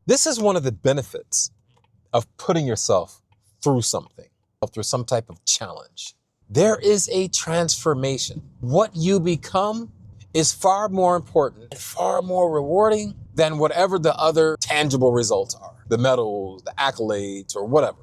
This is one of the benefits of putting yourself through something, through some type of challenge. There is a transformation. What you become is far more important and far more rewarding than whatever the other tangible results are. The medals, the accolades, or whatever.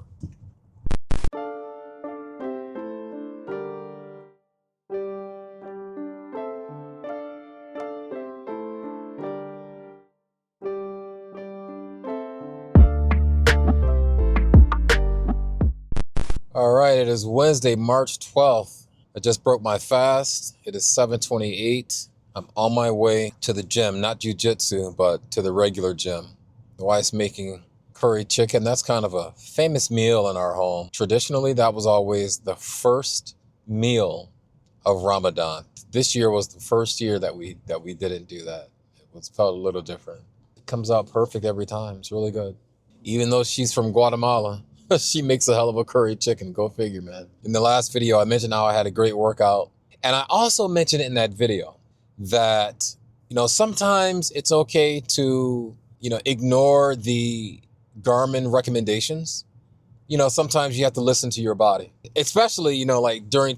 All right, it is Wednesday, March 12th. I just broke my fast. It is 7:28. I'm on my way to the gym, not jiu-jitsu, but to the regular gym. The wife's making curry chicken. That's kind of a famous meal in our home. Traditionally, that was always the first meal of Ramadan. This year was the first year that we didn't do that. It felt a little different. It comes out perfect every time. It's really good. Even though she's from Guatemala, she makes a hell of a curry chicken. Go figure, man. In the last video, I mentioned how I had a great workout. And I also mentioned in that video that, sometimes it's okay to, ignore the Garmin recommendations. Sometimes you have to listen to your body, especially, like during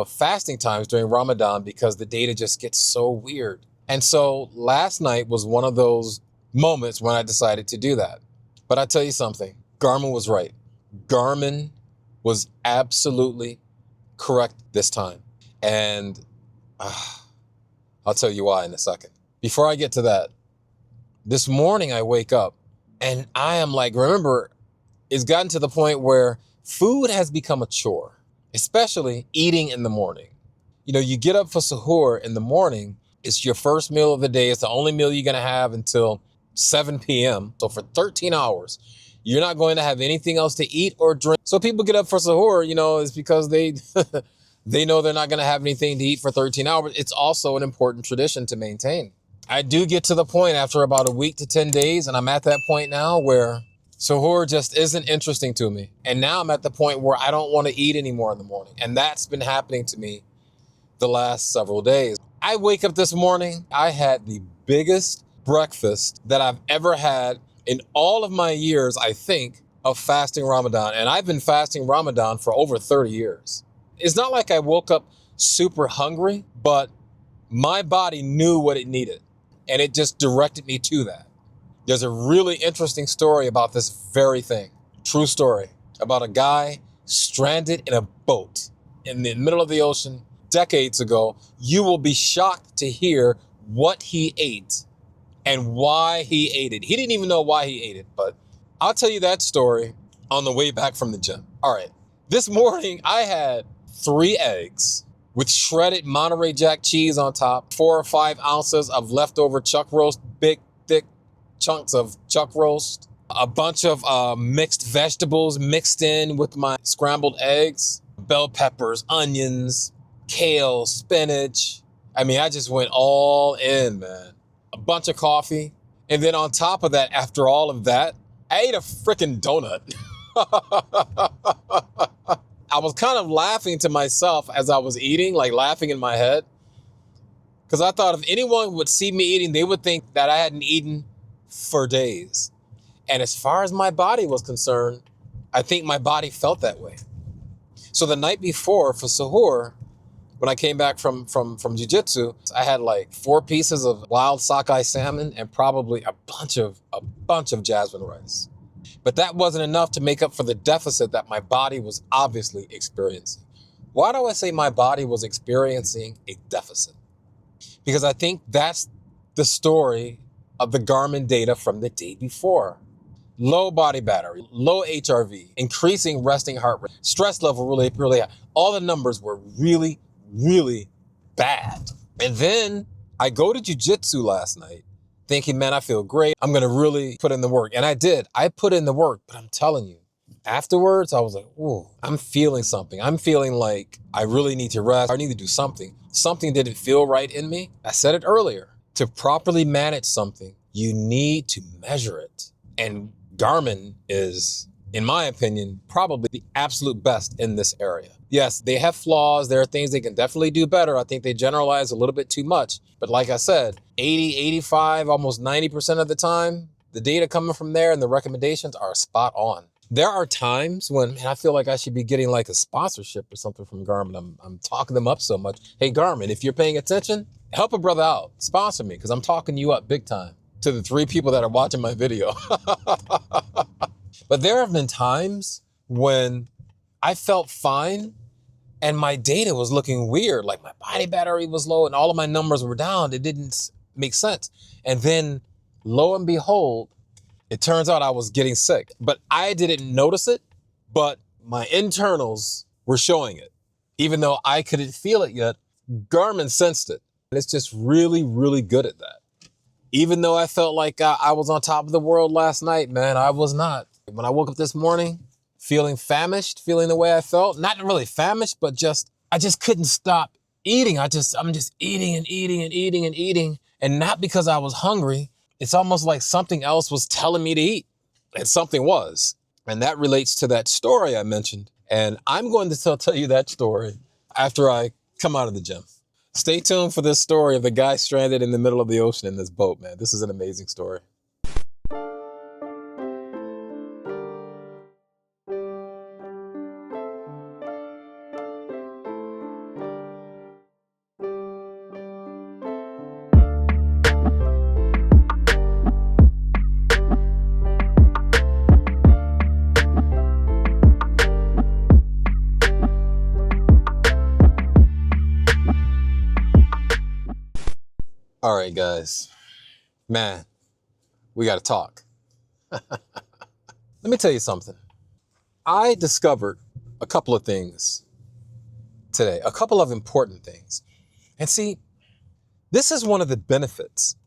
fasting times during Ramadan, because the data just gets so weird. And so last night was one of those moments when I decided to do that. But I tell you something, Garmin was right. Garmin was absolutely correct this time. And I'll tell you why in a second. Before I get to that, this morning I wake up and I am like, remember, it's gotten to the point where food has become a chore, especially eating in the morning. You get up for suhoor in the morning. It's your first meal of the day. It's the only meal you're going to have until 7 p.m. So for 13 hours, you're not going to have anything else to eat or drink. So people get up for suhoor, it's because they they know they're not going to have anything to eat for 13 hours. It's also an important tradition to maintain. I do get to the point after about a week to 10 days, and I'm at that point now where suhoor just isn't interesting to me. And now I'm at the point where I don't want to eat anymore in the morning. And that's been happening to me the last several days. I wake up this morning, I had the biggest breakfast that I've ever had in all of my years, I think, of fasting Ramadan. And I've been fasting Ramadan for over 30 years. It's not like I woke up super hungry, but my body knew what it needed. And it just directed me to that. There's a really interesting story about this very thing. True story about a guy stranded in a boat in the middle of the ocean decades ago. You will be shocked to hear what he ate and why he ate it. He didn't even know why he ate it, but I'll tell you that story on the way back from the gym. All right. This morning, I had 3 eggs with shredded Monterey Jack cheese on top, 4 or 5 ounces of leftover chuck roast, big, thick chunks of chuck roast, a bunch of mixed vegetables mixed in with my scrambled eggs, bell peppers, onions, kale, spinach. I mean, I just went all in, man. A bunch of coffee. And then on top of that, after all of that, I ate a freaking donut. I was kind of laughing to myself as I was eating, like laughing in my head. Because I thought if anyone would see me eating, they would think that I hadn't eaten for days. And as far as my body was concerned, I think my body felt that way. So the night before for suhoor, when I came back from jiu-jitsu, I had like 4 pieces of wild sockeye salmon and probably a bunch of jasmine rice. But that wasn't enough to make up for the deficit that my body was obviously experiencing. Why do I say my body was experiencing a deficit? Because I think that's the story of the Garmin data from the day before. Low body battery, low HRV, increasing resting heart rate, stress level really high. All the numbers were really bad. And then I go to jiu-jitsu last night thinking, man, I feel great. I'm going to really put in the work. And I did. I put in the work, but I'm telling you, afterwards, I was like, ooh, I'm feeling something. I'm feeling like I really need to rest. I need to do something. Something didn't feel right in me. I said it earlier. To properly manage something, you need to measure it. And Garmin is, in my opinion, probably the absolute best in this area. Yes, they have flaws. There are things they can definitely do better. I think they generalize a little bit too much. But like I said, 80, 85, almost 90% of the time, the data coming from there and the recommendations are spot on. There are times when, man, I feel like I should be getting like a sponsorship or something from Garmin. I'm talking them up so much. Hey, Garmin, if you're paying attention, help a brother out. Sponsor me, because I'm talking you up big time to the 3 people that are watching my video. But there have been times when I felt fine and my data was looking weird. Like my body battery was low and all of my numbers were down. It didn't make sense. And then lo and behold, it turns out I was getting sick, but I didn't notice it, but my internals were showing it. Even though I couldn't feel it yet, Garmin sensed it. And it's just really, really good at that. Even though I felt like I was on top of the world last night, man, I was not. When I woke up this morning, feeling famished, feeling the way I felt, not really famished, but I just couldn't stop eating. I'm just eating and eating and eating and eating. And not because I was hungry. It's almost like something else was telling me to eat, and something was. And that relates to that story I mentioned. And I'm going to tell you that story after I come out of the gym. Stay tuned for this story of the guy stranded in the middle of the ocean in this boat, man. This is an amazing story. All right, guys, man, we got to talk. Let me tell you something. I discovered a couple of things today, a couple of important things. And see, this is one of the benefits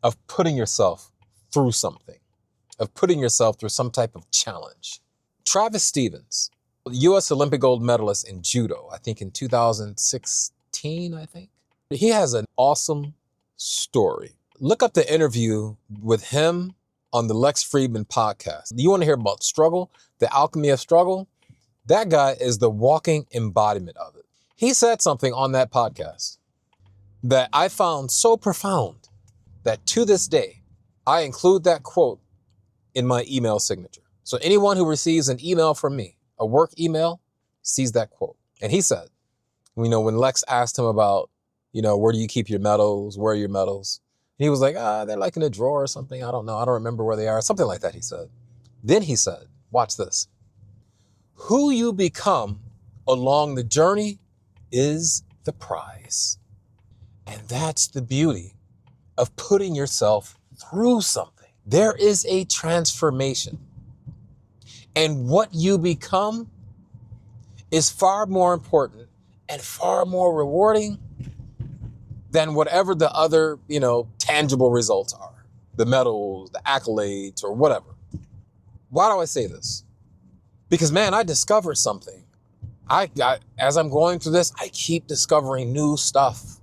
of putting yourself through something, of putting yourself through some type of challenge. Travis Stevens, U.S. Olympic gold medalist in judo, I think in 2016, I think. He has an awesome story. Look up the interview with him on the Lex Friedman podcast. You want to hear about struggle, the alchemy of struggle? That guy is the walking embodiment of it. He said something on that podcast that I found so profound that to this day, I include that quote in my email signature. So anyone who receives an email from me, a work email, sees that quote. And he said, when Lex asked him about, where do you keep your medals? Where are your medals? And he was like, they're like in a drawer or something. I don't know. I don't remember where they are. Something like that, he said. Then he said, watch this. Who you become along the journey is the prize. And that's the beauty of putting yourself through something. There is a transformation. And what you become is far more important and far more rewarding than whatever the other, tangible results are. The medals, the accolades, or whatever. Why do I say this? Because, man, I discovered something. As I'm going through this, I keep discovering new stuff.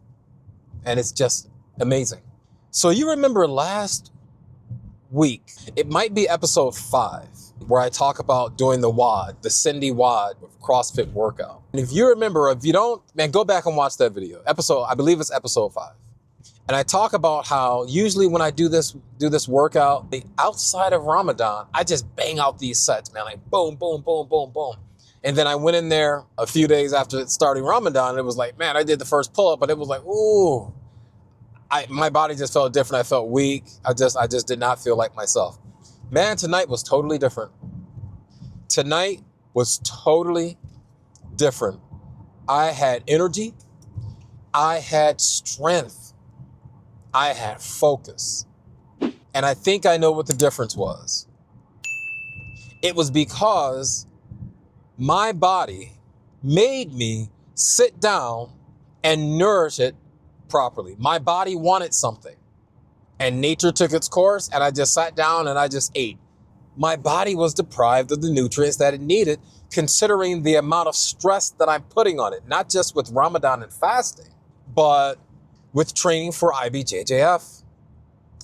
And it's just amazing. So you remember last week, it might be episode 5, where I talk about doing the WOD, the Cindy WOD CrossFit workout. And if you remember, if you don't, man, go back and watch that video. I believe it's episode 5. And I talk about how usually when I do this workout, outside of Ramadan, I just bang out these sets, man, like boom, boom, boom, boom, boom. And then I went in there a few days after starting Ramadan, and it was like, man, I did the first pull-up, but it was like, ooh, my body just felt different. I felt weak. I just did not feel like myself. Man, tonight was totally different. Tonight was totally different. I had energy. I had strength. I had focus. And I think I know what the difference was. It was because my body made me sit down and nourish it properly. My body wanted something. And nature took its course, and I just sat down and I just ate. My body was deprived of the nutrients that it needed, considering the amount of stress that I'm putting on it, not just with Ramadan and fasting, but with training for IBJJF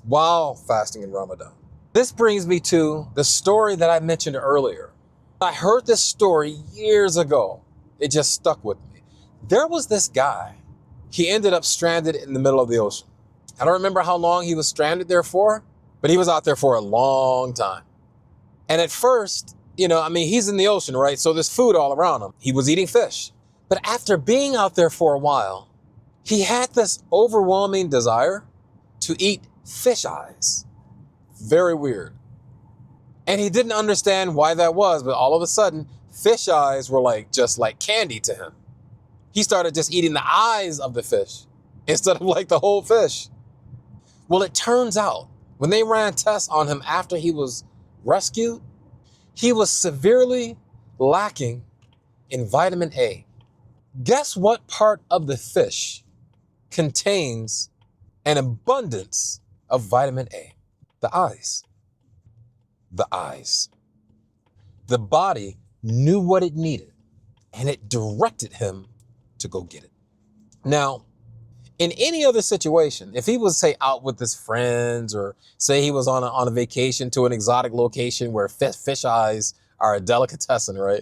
while fasting in Ramadan. This brings me to the story that I mentioned earlier. I heard this story years ago. It just stuck with me. There was this guy. He ended up stranded in the middle of the ocean. I don't remember how long he was stranded there for, But he was out there for a long time. And at first, he's in the ocean, right? So there's food all around him. He was eating fish. But after being out there for a while, he had this overwhelming desire to eat fish eyes. Very weird. And he didn't understand why that was, but all of a sudden, fish eyes were just like candy to him. He started just eating the eyes of the fish instead of the whole fish. Well, it turns out when they ran tests on him after he was rescued, he was severely lacking in vitamin A. Guess what part of the fish contains an abundance of vitamin A? The eyes. The eyes. The body knew what it needed, and it directed him to go get it. Now, in any other situation, if he was, say, out with his friends, or say he was on a vacation to an exotic location where fish eyes are a delicatessen, right?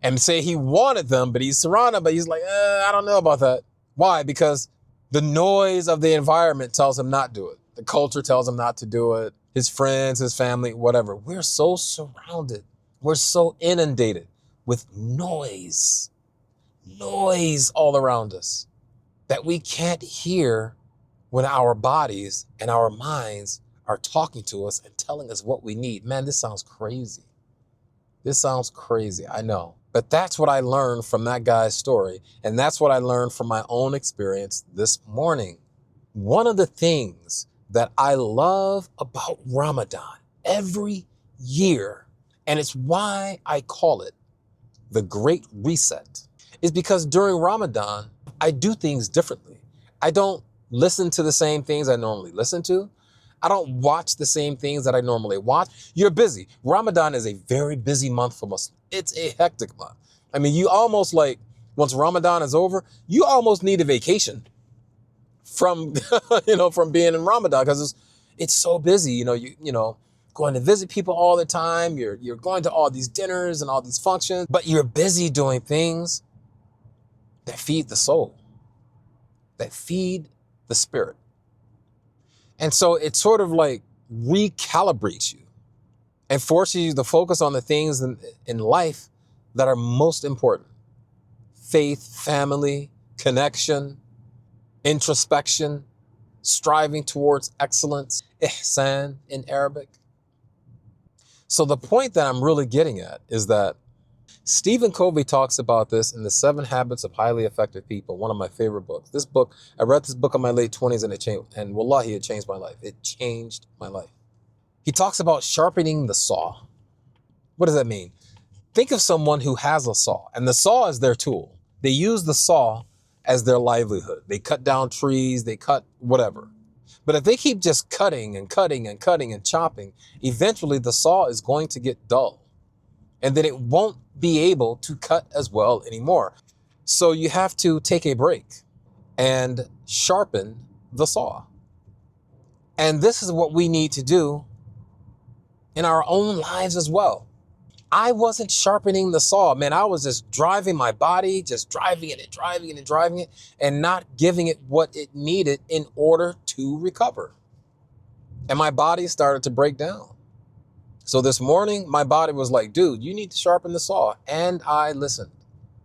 And say he wanted them, but he's surrounded, but he's like, I don't know about that. Why? Because the noise of the environment tells him not to do it. The culture tells him not to do it. His friends, his family, whatever. We're so surrounded. We're so inundated with noise all around us, that we can't hear when our bodies and our minds are talking to us and telling us what we need. Man, this sounds crazy. I know. But that's what I learned from that guy's story. And that's what I learned from my own experience this morning. One of the things that I love about Ramadan every year, and it's why I call it the Great Reset, is because during Ramadan, I do things differently. I don't listen to the same things I normally listen to. I don't watch the same things that I normally watch. You're busy. Ramadan is a very busy month for Muslims. It's a hectic month. I mean, you almost once Ramadan is over, you almost need a vacation from, from being in Ramadan, because it's so busy. You going to visit people all the time. You're going to all these dinners and all these functions, but you're busy doing things that feed the soul, that feed the spirit. And so it sort of recalibrates you and forces you to focus on the things in life that are most important. Faith, family, connection, introspection, striving towards excellence, ihsan in Arabic. So the point that I'm really getting at is that Stephen Covey talks about this in The 7 Habits of Highly Effective People, one of my favorite books. I read this book in my late 20s, and wallahi, it changed my life. It changed my life. He talks about sharpening the saw. What does that mean? Think of someone who has a saw, and the saw is their tool. They use the saw as their livelihood. They cut down trees, they cut whatever. But if they keep just cutting and cutting and cutting and chopping, eventually the saw is going to get dull. And then it won't be able to cut as well anymore. So you have to take a break and sharpen the saw. And this is what we need to do in our own lives as well. I wasn't sharpening the saw, man. I was just driving my body, just driving it, and not giving it what it needed in order to recover. And my body started to break down. So this morning, my body was like, dude, you need to sharpen the saw. And I listened.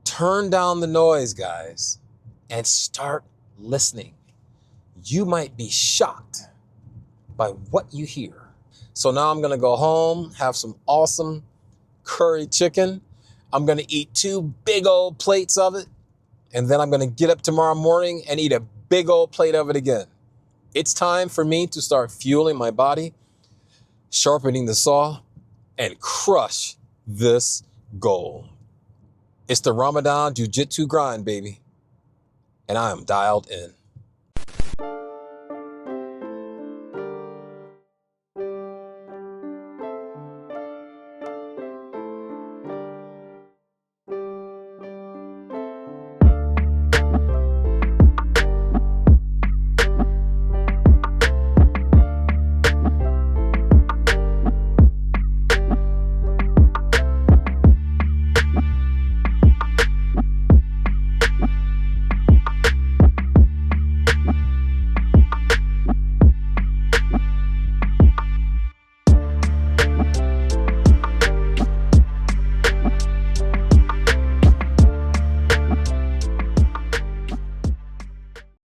Turn down the noise, guys, and start listening. You might be shocked by what you hear. So now I'm going to go home, have some awesome curry chicken. I'm going to eat 2 big old plates of it. And then I'm going to get up tomorrow morning and eat a big old plate of it again. It's time for me to start fueling my body, sharpening the saw, and crush this goal. It's the Ramadan Jiu Jitsu grind, baby. And I am dialed in.